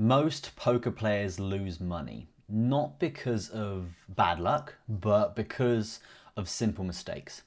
Most poker players lose money, not because of bad luck, but because of simple mistakes.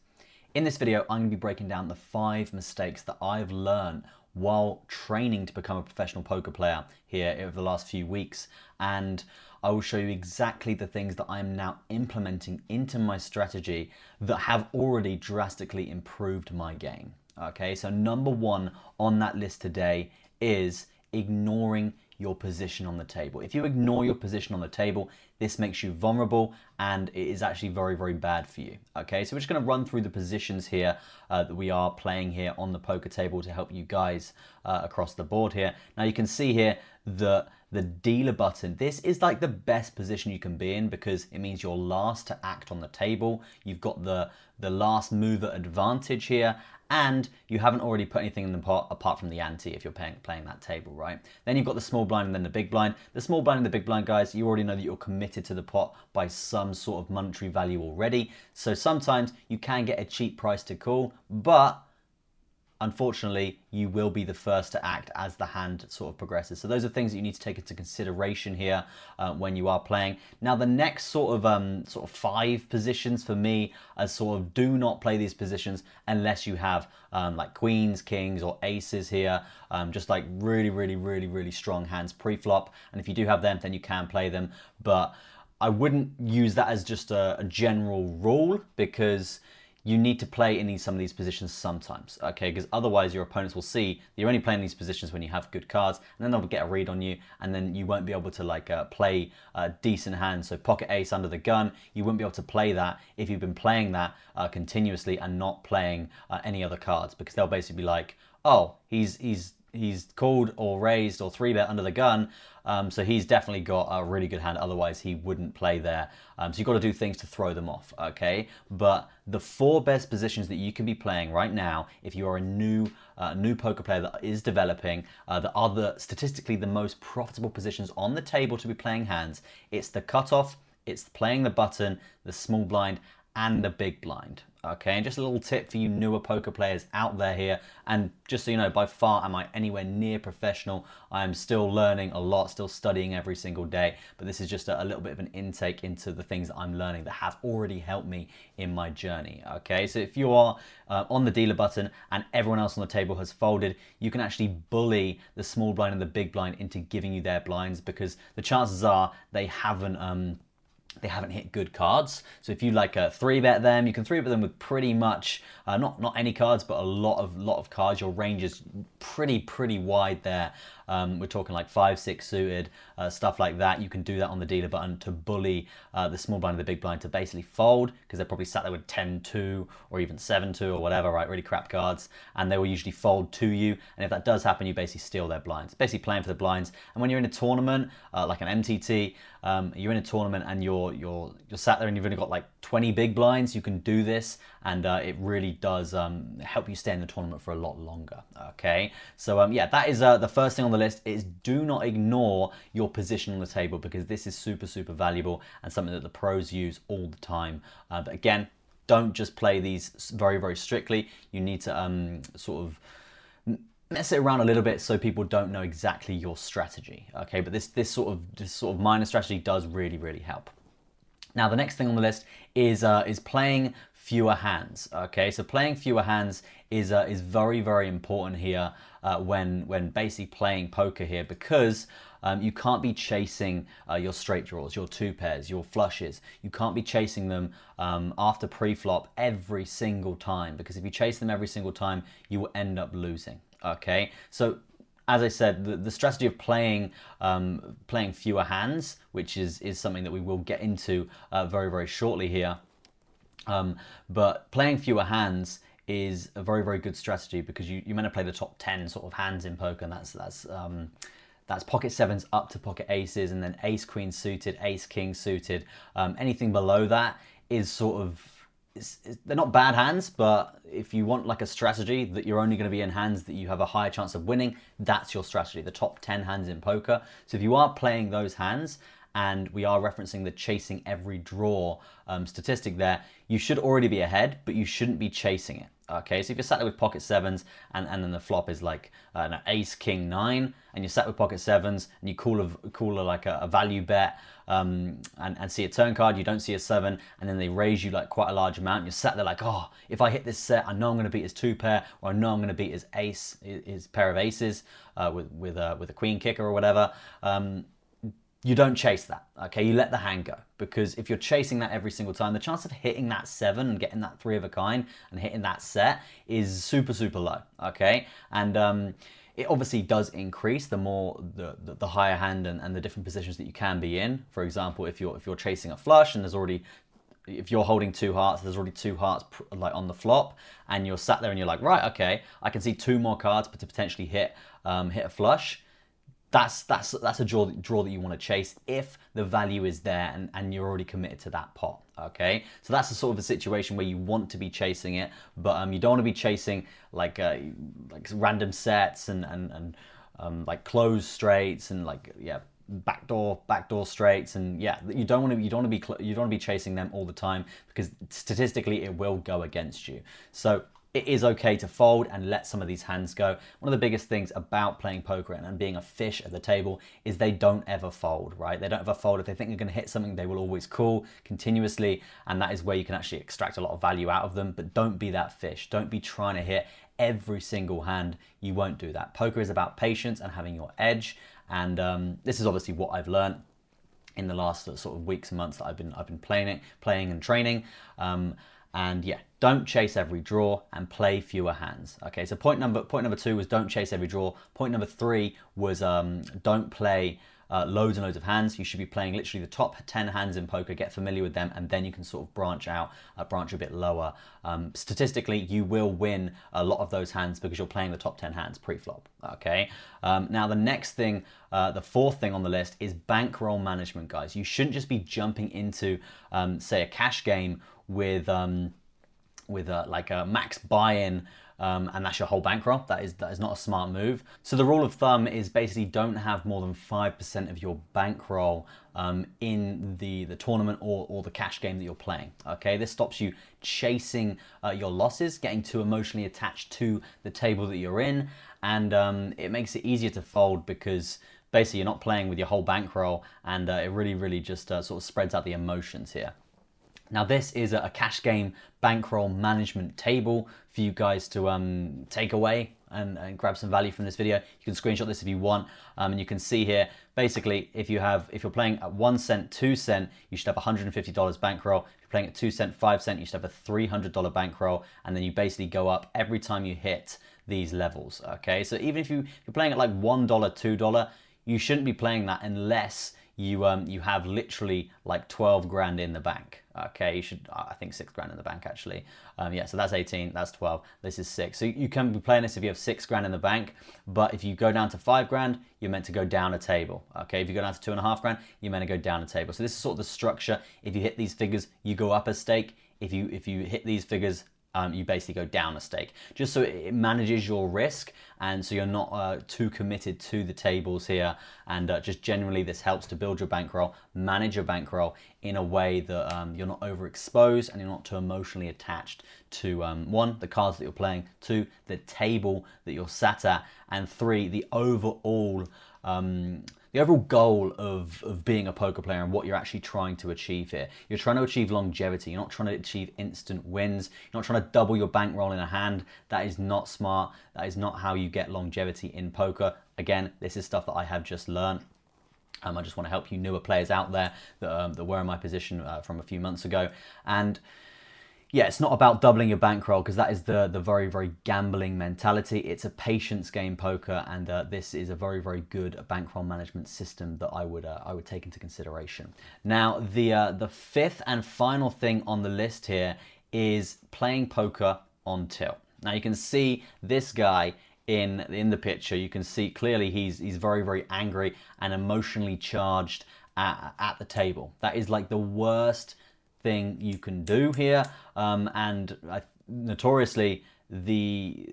In this video, I'm going to be breaking down the 5 mistakes that I've learned while training to become a professional poker player here over the last few weeks. And I will show you exactly the things that I'm now implementing into my strategy that have already drastically improved my game. Okay, so number 1 on that list today is ignoring your position on the table. If you ignore your position on the table, this makes you vulnerable and it is actually very, very bad for you. Okay, so we're just going to run through the positions here that we are playing here on the poker table to help you guys across the board here. Now you can see here that the dealer button, this is like the best position you can be in because it means you're last to act on the table. You've got the last mover advantage here, and you haven't already put anything in the pot apart from the ante if you're playing that table, right? Then you've got the small blind and then the big blind. The small blind and the big blind, guys, you already know that you're committed to the pot by some sort of monetary value already. So sometimes you can get a cheap price to call, but unfortunately, you will be the first to act as the hand sort of progresses. So those are things that you need to take into consideration here when you are playing. Now, the next sort of 5 positions for me are sort of do not play these positions unless you have like queens, kings, or aces here, just like really strong hands pre-flop. And if you do have them, then you can play them. But I wouldn't use that as just a general rule because you need to play in some of these positions sometimes, okay? Because otherwise your opponents will see that you're only playing these positions when you have good cards, and then they'll get a read on you, and then you won't be able to like play decent hands. So pocket ace under the gun, you wouldn't be able to play that if you've been playing that continuously and not playing any other cards, because they'll basically be like, oh, he's called or raised or 3-bet under the gun, so he's definitely got a really good hand, otherwise he wouldn't play there. So you've got to do things to throw them off, okay? But the 4 best positions that you can be playing right now, if you are a new poker player that is developing, that are statistically the most profitable positions on the table to be playing hands, it's the cutoff, it's playing the button, the small blind, and the big blind. Okay, and just a little tip for you newer poker players out there here, and just so you know, by far am I anywhere near professional. I am still learning a lot, still studying every single day, but this is just a little bit of an intake into the things that I'm learning that have already helped me in my journey. Okay, so if you are on the dealer button and everyone else on the table has folded, you can actually bully the small blind and the big blind into giving you their blinds, because the chances are they haven't hit good cards. So if you like 3-bet them, you can 3-bet them with pretty much not any cards, but a lot of cards. Your range is pretty wide there. We're talking like 5-6 suited, stuff like that. You can do that on the dealer button to bully the small blind and the big blind to basically fold, because they're probably sat there with 10-2 or even 7-2 or whatever, right? Really crap cards, and they will usually fold to you. And if that does happen, you basically steal their blinds. Basically playing for the blinds. And when you're in a tournament, like an MTT, you're in a tournament and you're sat there and you've only got like 20 big blinds, you can do this, and it really does help you stay in the tournament for a lot longer. Okay, so yeah, that is the first thing on the list, is do not ignore your position on the table, because this is super valuable and something that the pros use all the time. But again, don't just play these very strictly. You need to sort of mess it around a little bit so people don't know exactly your strategy. Okay, but this sort of minor strategy does really help. Now the next thing on the list is playing fewer hands. Okay, so playing fewer hands is very important here when basically playing poker here, because you can't be chasing your straight draws, your 2 pairs, your flushes. You can't be chasing them after pre-flop every single time, because if you chase them every single time, you will end up losing. Okay, so as I said, the strategy of playing fewer hands, which is something that we will get into very shortly here. But playing fewer hands is a very good strategy, because you meant to play the top 10 sort of hands in poker, and that's pocket 7s up to pocket aces, and then ace queen suited, ace king suited. Anything below that is sort of, they're not bad hands, but if you want like a strategy that you're only going to be in hands that you have a higher chance of winning, that's your strategy, the top 10 hands in poker. So if you are playing those hands and we are referencing the chasing every draw statistic there, you should already be ahead, but you shouldn't be chasing it. Okay, so if you're sat there with pocket sevens and then the flop is like an ace, king, nine, and you're sat with pocket sevens and you call like a value bet and see a turn card, you don't see a seven, and then they raise you like quite a large amount, and you're sat there like, oh, if I hit this set, I know I'm going to beat his two pair, or I know I'm going to beat his ace, his pair of aces with a queen kicker or whatever. You don't chase that, okay? You let the hand go, because if you're chasing that every single time, the chance of hitting that seven and getting that three of a kind and hitting that set is super, super low, okay? And it obviously does increase the more the higher hand and the different positions that you can be in. For example, if you're chasing a flush and if you're holding two hearts, there's already two hearts like on the flop, and you're sat there and you're like, right, okay, I can see two more cards to potentially hit a flush. That's a draw that you want to chase if the value is there and you're already committed to that pot, okay? So that's the sort of a situation where you want to be chasing it, but you don't want to be chasing like random sets and like closed straights and like, yeah, backdoor straights, and yeah, you don't want to be chasing them all the time, because statistically it will go against you. So it is okay to fold and let some of these hands go. One of the biggest things about playing poker and being a fish at the table is they don't ever fold, right? They don't ever fold. If they think they're going to hit something, they will always call continuously, and that is where you can actually extract a lot of value out of them. But don't be that fish. Don't be trying to hit every single hand. You won't do that. Poker is about patience and having your edge, and this is obviously what I've learned in the last sort of weeks and months that I've been playing and training. And yeah, don't chase every draw and play fewer hands. Okay, so point number two was don't chase every draw. Point number three was don't play loads and loads of hands. You should be playing literally the top 10 hands in poker, get familiar with them, and then you can sort of branch a bit lower. Statistically, you will win a lot of those hands because you're playing the top 10 hands pre-flop, okay? Now the next thing, the fourth thing on the list is bankroll management, guys. You shouldn't just be jumping into, say, a cash game with like a max buy-in, and that's your whole bankroll. That is not a smart move. So the rule of thumb is basically don't have more than 5% of your bankroll in the tournament or the cash game that you're playing. Okay, this stops you chasing your losses, getting too emotionally attached to the table that you're in, and it makes it easier to fold because basically you're not playing with your whole bankroll, and it really just sort of spreads out the emotions here. Now this is a cash game bankroll management table for you guys to take away and grab some value from this video. You can screenshot this if you want, and you can see here basically if you're playing at 1 cent, 2 cent, you should have $150 bankroll. If you're playing at 2 cent, 5 cent, you should have a $300 bankroll, and then you basically go up every time you hit these levels. Okay, so even if you're playing at like $1, $2, you shouldn't be playing that unless you have literally like 12 grand in the bank. Okay, you should, I think 6 grand in the bank actually. Yeah, so that's 18, that's 12, this is 6. So you can be playing this if you have 6 grand in the bank, but if you go down to 5 grand, you're meant to go down a table. Okay, if you go down to 2.5 grand, you're meant to go down a table. So this is sort of the structure. If you hit these figures, you go up a stake. If you hit these figures, you basically go down a stake, just so it manages your risk, and so you're not too committed to the tables here, and just generally this helps to build your bankroll, manage your bankroll in a way that you're not overexposed and you're not too emotionally attached to one, the cards that you're playing, two, the table that you're sat at, and three, the overall goal of being a poker player and what you're actually trying to achieve here. You're trying to achieve longevity. You're not trying to achieve instant wins. You're not trying to double your bankroll in a hand. That is not smart. That is not how you get longevity in poker. Again, this is stuff that I have just learned. I just want to help you newer players out there that were in my position from a few months ago. And yeah, it's not about doubling your bankroll, because that is the very gambling mentality. It's a patience game, poker, and this is a very good bankroll management system that I would take into consideration. Now, the fifth and final thing on the list here is playing poker on tilt. Now you can see this guy in the picture. You can see clearly he's very angry and emotionally charged at the table. That is like the worst thing you can do here, and notoriously the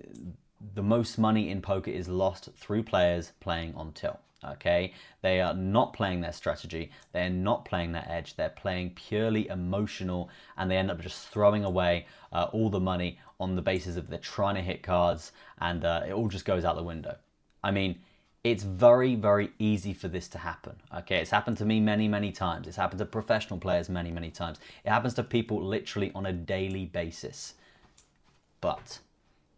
most money in poker is lost through players playing on tilt. okay? They are not playing their strategy. They're not playing their edge. They're playing purely emotional, and they end up just throwing away all the money on the basis of they're trying to hit cards, and it all just goes out the window. I mean, it's very, very easy for this to happen, okay? It's happened to me many, many times. It's happened to professional players many, many times. It happens to people literally on a daily basis. But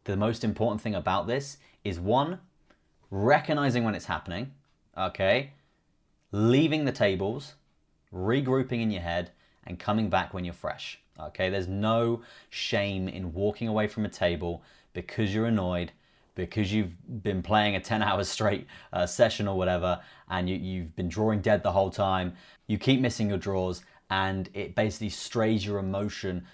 the most important thing about this is, one, recognizing when it's happening, okay? Leaving the tables, regrouping in your head, and coming back when you're fresh, okay? There's no shame in walking away from a table because you're annoyed, because you've been playing a 10 hours straight session or whatever, and you've been drawing dead the whole time. You keep missing your draws, and it basically strays your emotion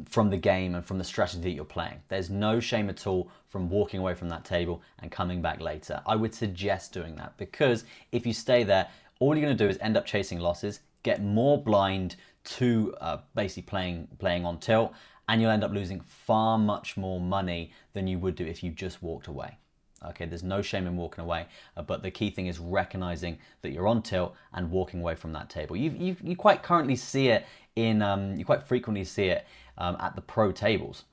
from the game and from the strategy that you're playing. There's no shame at all from walking away from that table and coming back later. I would suggest doing that, because if you stay there, all you're gonna do is end up chasing losses, get more blind to basically playing on tilt, and you'll end up losing far much more money than you would do if you just walked away. Okay, there's no shame in walking away, but the key thing is recognizing that you're on tilt and walking away from that table. You quite currently see it in, you quite frequently see it at the pro tables.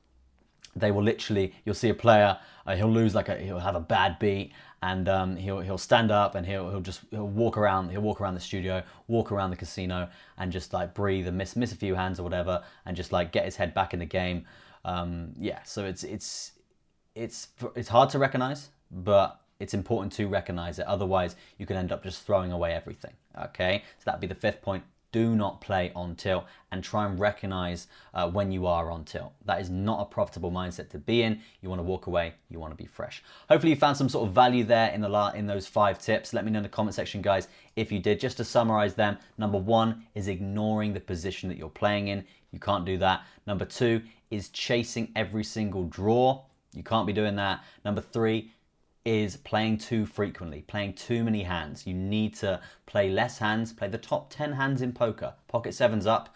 They will literally, you'll see a player, he'll lose he'll have a bad beat, and he'll stand up and he'll walk around the studio, walk around the casino, and just like breathe and miss a few hands or whatever, and just like get his head back in the game. Yeah, so it's hard to recognize, but it's important to recognize it. Otherwise, you can end up just throwing away everything. Okay, so that'd be the fifth point. Do not play on tilt, and try and recognize when you are on tilt. That is not a profitable mindset to be in. You want to walk away, you want to be fresh. Hopefully you found some sort of value there in those 5 tips. Let me know in the comment section, guys, if you did. Just to summarize them, number 1 is ignoring the position that you're playing in. You can't do that. Number 2 is chasing every single draw. You can't be doing that. Number 3 is playing too frequently, playing too many hands. You need to play less hands, play the top 10 hands in poker. Pocket 7s up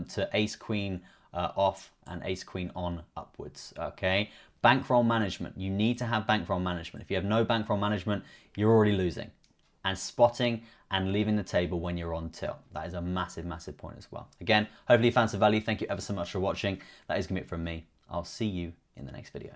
to ace queen off and ace queen on upwards, okay? Bankroll management. You need to have bankroll management. If you have no bankroll management, you're already losing. And spotting and leaving the table when you're on tilt. That is a massive, massive point as well. Again, hopefully you found some value. Thank you ever so much for watching. That is gonna be it from me. I'll see you in the next video.